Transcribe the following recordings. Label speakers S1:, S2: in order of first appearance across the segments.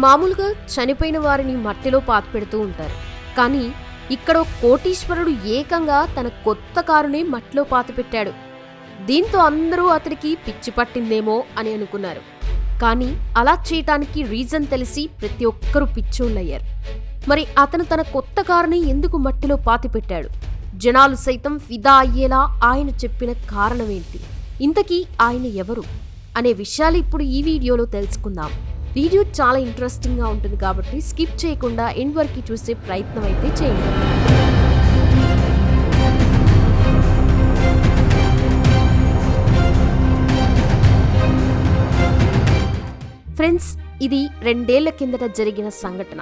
S1: మామూలుగా చనిపోయిన వారిని మట్టిలో పాతిపెడుతూ ఉంటారు. కానీ ఇక్కడ కోటీశ్వరుడు ఏకంగా తన కొత్త కారునే మట్టిలో పాతిపెట్టాడు. దీంతో అందరూ అతడికి పిచ్చి పట్టిందేమో అని అనుకున్నారు. కానీ అలా చేయటానికి రీజన్ తెలిసి ప్రతి ఒక్కరూ పిచ్చోళ్ళయ్యారు. మరి అతను తన కొత్త కారుని ఎందుకు మట్టిలో పాతిపెట్టాడు? జనాలు సైతం ఫిదా అయ్యేలా ఆయన చెప్పిన కారణమేంటి? ఇంతకీ ఆయన ఎవరు అనే విషయాలు ఇప్పుడు ఈ వీడియోలో తెలుసుకుందాం. వీడియో చాలా ఇంట్రెస్టింగ్గా ఉంటుంది కాబట్టి స్కిప్ చేయకుండా ఎండ్ వరకు చూసే ప్రయత్నం అయితే చేయండి. ఫ్రెండ్స్, ఇది 2 ఏళ్ల కిందట జరిగిన సంఘటన.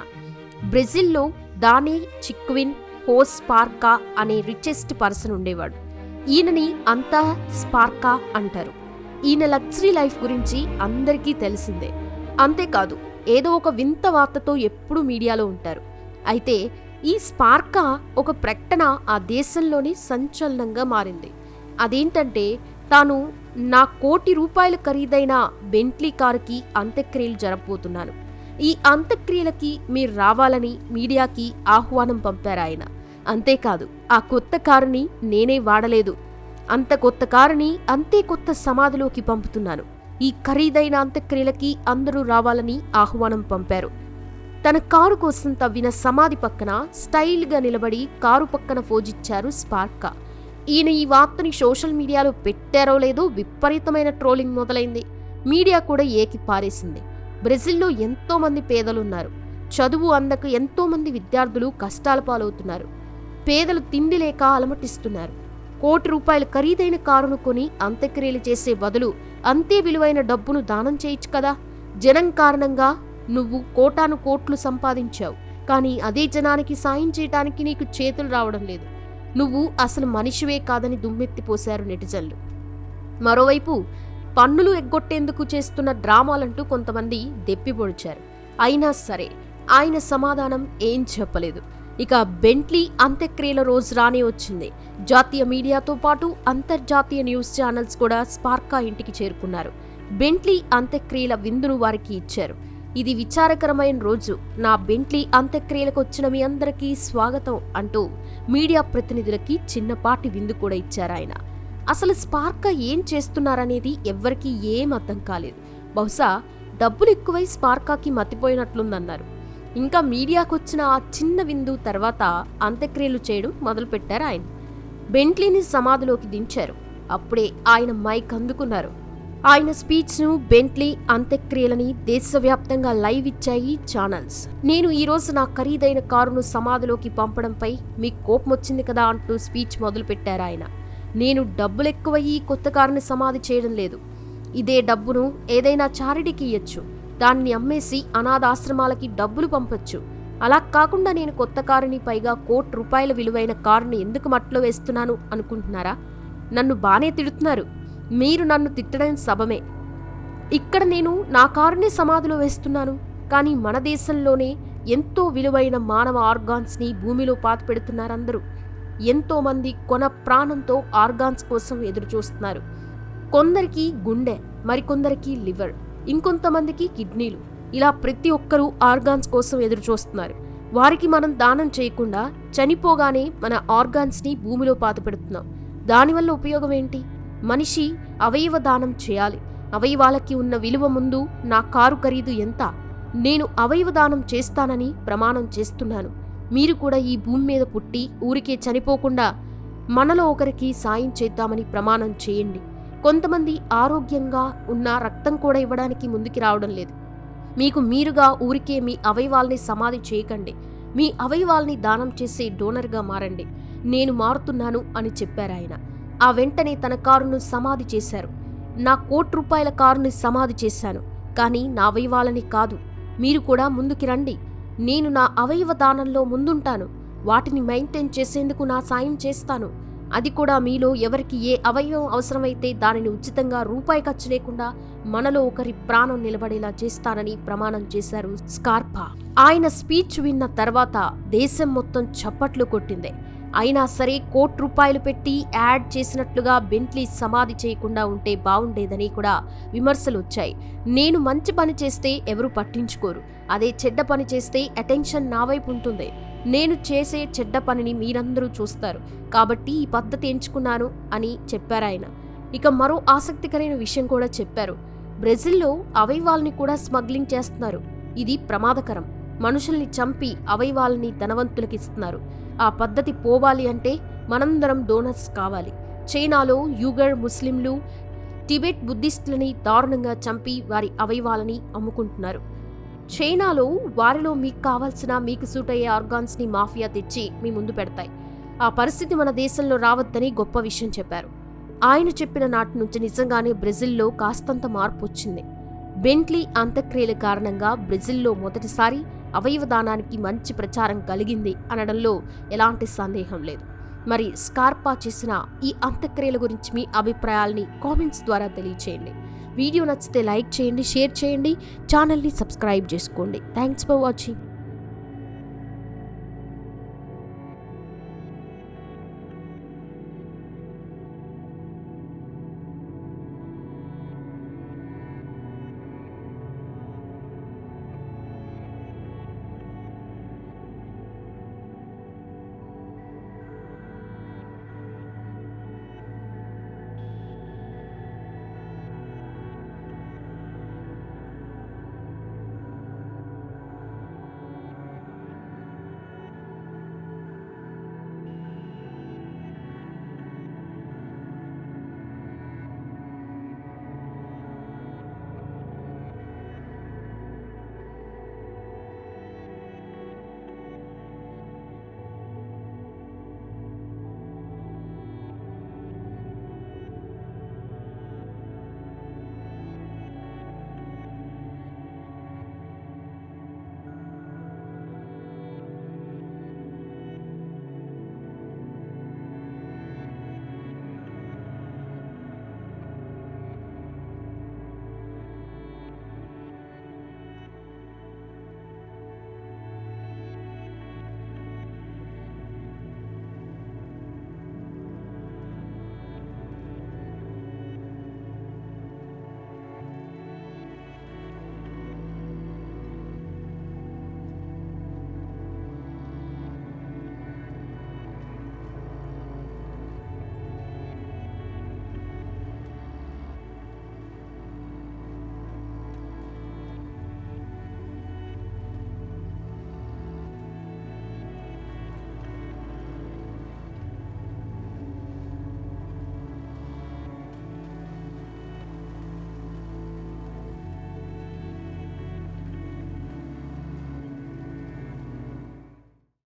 S1: బ్రెజిల్లో దానే చిక్విన్ హోస్ స్పార్కా అనే రిచెస్ట్ పర్సన్ ఉండేవాడు. ఈయనని అంతా స్పార్కా అంటారు. ఈయన లగ్జరీ లైఫ్ గురించి అందరికీ తెలిసిందే. అంతేకాదు, ఏదో ఒక వింత వార్తతో ఎప్పుడూ మీడియాలో ఉంటారు. అయితే ఈ స్పార్కా ఒక ప్రకటన ఆ దేశంలోనే సంచలనంగా మారింది. అదేంటంటే, తాను నా ₹1,00,00,000 ఖరీదైన బెంట్లీ కారుకి అంత్యక్రియలు జరపబోతున్నాను. ఈ అంత్యక్రియలకి మీరు రావాలని మీడియాకి ఆహ్వానం పంపారాయన. అంతేకాదు, ఆ కొత్త కారుని నేనే వాడలేదు. అంత కొత్త కారుని అంతే కొత్త సమాధిలోకి పంపుతున్నాను. ఈ ఖరీదైన అంత్యక్రియలకి అందరూ రావాలని ఆహ్వానం పంపారు. తన కారు కోసం తవ్విన సమాధి పక్కన స్టైల్గా నిలబడి కారు పక్కన ఫోజిచ్చారు స్పార్కా. ఈయన ఈ వార్తని సోషల్ మీడియాలో పెట్టారో లేదో విపరీతమైన ట్రోలింగ్ మొదలైంది. మీడియా కూడా ఏకి పారేసింది. బ్రెజిల్లో ఎంతో మంది పేదలున్నారు. చదువు అందక ఎంతో మంది విద్యార్థులు కష్టాల పాలవుతున్నారు. పేదలు తిండి లేక అలమటిస్తున్నారు. ₹1,00,00,000 ఖరీదైన కారును కొని అంత్యక్రియలు చేసే బదులు అంతే విలువైన డబ్బును దానం చేయొచ్చు కదా. జనం కారణంగా నువ్వు కోటాను కోట్లు సంపాదించావు, కానీ అదే జనానికి సాయం చేయటానికి నీకు చేతులు రావడం లేదు. నువ్వు అసలు మనిషివే కాదని దుమ్మెత్తిపోశారు నెటిజన్లు. మరోవైపు పన్నులు ఎగ్గొట్టేందుకు చేస్తున్న డ్రామాలంటూ కొంతమంది దెప్పిపొడిచారు. అయినా సరే ఆయన సమాధానం ఏం చెప్పలేదు. ఇక బెంట్లీ అంత్యక్రియల రోజు రానే వచ్చింది. జాతీయ మీడియాతో పాటు అంతర్జాతీయ న్యూస్ ఛానల్స్ కూడా స్పార్కా ఇంటికి చేరుకున్నారు. బెంట్లీ అంత్యక్రియల విందును వారికి ఇచ్చారు. ఇది విచారకరమైన రోజు. నా బెంట్లీ అంత్యక్రియలకు వచ్చిన మీ అందరికీ స్వాగతం అంటూ మీడియా ప్రతినిధులకి చిన్నపాటి విందు కూడా ఇచ్చారు ఆయన. అసలు స్పార్కా ఏం చేస్తున్నారనేది ఎవ్వరికీ ఏం అర్థం కాలేదు. బహుశా డబ్బులు ఎక్కువై స్పార్కాకి మతిపోయినట్లుందన్నారు. ఇంకా మీడియాకొచ్చిన ఆ చిన్న విందు తర్వాత అంత్యక్రియలు చేయడం మొదలుపెట్టారు ఆయన. బెంట్లీని సమాధిలోకి దించారు. అప్పుడే ఆయన మైక్ అందుకున్నారు. ఆయన స్పీచ్ను, బెంట్లీ అంత్యక్రియలని దేశవ్యాప్తంగా లైవ్ ఇచ్చాయి ఛానల్స్. నేను ఈరోజు నా ఖరీదైన కారును సమాధిలోకి పంపడంపై మీకు కోపం వచ్చింది కదా అంటూ స్పీచ్ మొదలుపెట్టారు ఆయన. నేను డబ్బులెక్కువయ్యి కొత్త కారుని సమాధి చేయడం లేదు. ఇదే డబ్బును ఏదైనా చారిటీకి ఇయ్యొచ్చు. దాన్ని అమ్మేసి అనాథాశ్రమాలకి డబ్బులు పంపొచ్చు. అలా కాకుండా నేను కొత్త కారుని, పైగా ₹1,00,00,000 విలువైన కారుని ఎందుకు మట్టిలో వేస్తున్నాను అనుకుంటున్నారా? నన్ను బానే తిడుతున్నారు. మీరు నన్ను తిట్టడం సబమే. ఇక్కడ నేను నా కారుని సమాధిలో వేస్తున్నాను. కానీ మన దేశంలోనే ఎంతో విలువైన మానవ ఆర్గాన్స్ని భూమిలో పాతిపెడుతున్నారందరూ. ఎంతో మంది కొన ప్రాణంతో ఆర్గాన్స్ కోసం ఎదురు చూస్తున్నారు. కొందరికి గుండె, మరికొందరికి లివర్, ఇంకొంతమందికి కిడ్నీలు. ఇలా ప్రతి ఒక్కరూ ఆర్గాన్స్ కోసం ఎదురు చూస్తున్నారు. వారికి మనం దానం చేయకుండా చనిపోగానే మన ఆర్గాన్స్ని భూమిలో పాతిపెడుతున్నాం. దానివల్ల ఉపయోగం ఏంటి? మనిషి అవయవ దానం చేయాలి. అవయవాలకి ఉన్న విలువ ముందు నా కారు ఖరీదు ఎంత? నేను అవయవ దానం చేస్తానని ప్రమాణం చేస్తున్నాను. మీరు కూడా ఈ భూమి మీద పుట్టి ఊరికే చనిపోకుండా మనలో ఒకరికి సాయం చేద్దామని ప్రమాణం చేయండి. కొంతమంది ఆరోగ్యంగా ఉన్న రక్తం కూడా ఇవ్వడానికి ముందుకు రావడం లేదు. మీకు మీరుగా ఊరికే మీ అవయవాల్ని సమాధి చేయకండి. మీ అవయవాల్ని దానం చేసే డోనర్గా మారండి. నేను మారుతున్నాను అని చెప్పారు ఆయన. ఆ వెంటనే తన కారును సమాధి చేశారు. నా ₹1,00,00,000 కారుని సమాధి చేశాను, కానీ నా అవయవాలని కాదు. మీరు కూడా ముందుకి రండి. నేను నా అవయవ దానంలో ముందుంటాను. వాటిని మెయింటైన్ చేసేందుకు నా సాయం చేస్తాను. అది కూడా మీలో ఎవరికి ఏ అవయవం అవసరమైతే దానిని ఉచితంగా రూపాయి ఖర్చు లేకుండా మనలో ఒకరి ప్రాణం నిలబడేలా చేస్తానని ప్రమాణం చేశారు స్పార్కా. ఆయన స్పీచ్ విన్న తర్వాత దేశం మొత్తం చప్పట్లు కొట్టింది. అయినా సరే ₹1,00,00,000 పెట్టి యాడ్ చేసినట్లుగా బెంట్లీ సమాధి చేయకుండా ఉంటే బావుండేదని కూడా విమర్శలు వచ్చాయి. నేను మంచి పని చేస్తే ఎవరు పట్టించుకోరు, అదే చెడ్డ పని చేస్తే అటెన్షన్ నా వైపు ఉంటుంది. నేను చేసే చెడ్డ పనిని మీరందరూ చూస్తారు, కాబట్టి ఈ పద్ధతి ఎంచుకున్నాను అని చెప్పారాయన. ఇక మరో ఆసక్తికరమైన విషయం కూడా చెప్పారు. బ్రెజిల్లో అవయవాల్ని కూడా స్మగ్లింగ్ చేస్తున్నారు. ఇది ప్రమాదకరం. మనుషుల్ని చంపి అవయవాల్ని ధనవంతులకు ఇస్తున్నారు. ఆ పద్ధతి పోవాలి అంటే మనందరం డోనర్స్ కావాలి. చైనాలో యూగర్ ముస్లింలు, టిబెట్ బుద్ధిస్టులని దారుణంగా చంపి వారి అవయవాలని అమ్ముకుంటున్నారు. చైనాలో వారిలో మీకు కావాల్సిన, మీకు సూట్ అయ్యే ఆర్గాన్స్ని మాఫియా తెచ్చి మీ ముందు పెడతాయి. ఆ పరిస్థితి మన దేశంలో రావద్దని గొప్ప విషయం చెప్పారు. ఆయన చెప్పిన నాటి నుంచి నిజంగానే బ్రెజిల్లో కాస్తంత మార్పు వచ్చింది. బెంట్లీ అంత్యక్రియల కారణంగా బ్రెజిల్లో మొదటిసారి అవయవదానానికి మంచి ప్రచారం కలిగింది అనడంలో ఎలాంటి సందేహం లేదు. మరి స్కార్పా చేసిన ఈ అంత్యక్రియల గురించి మీ అభిప్రాయాల్ని కామెంట్స్ ద్వారా తెలియచేయండి. వీడియో నచ్చితే లైక్ చేయండి, షేర్ చేయండి, ఛానల్ని సబ్స్క్రైబ్ చేసుకోండి. Thanks for watching.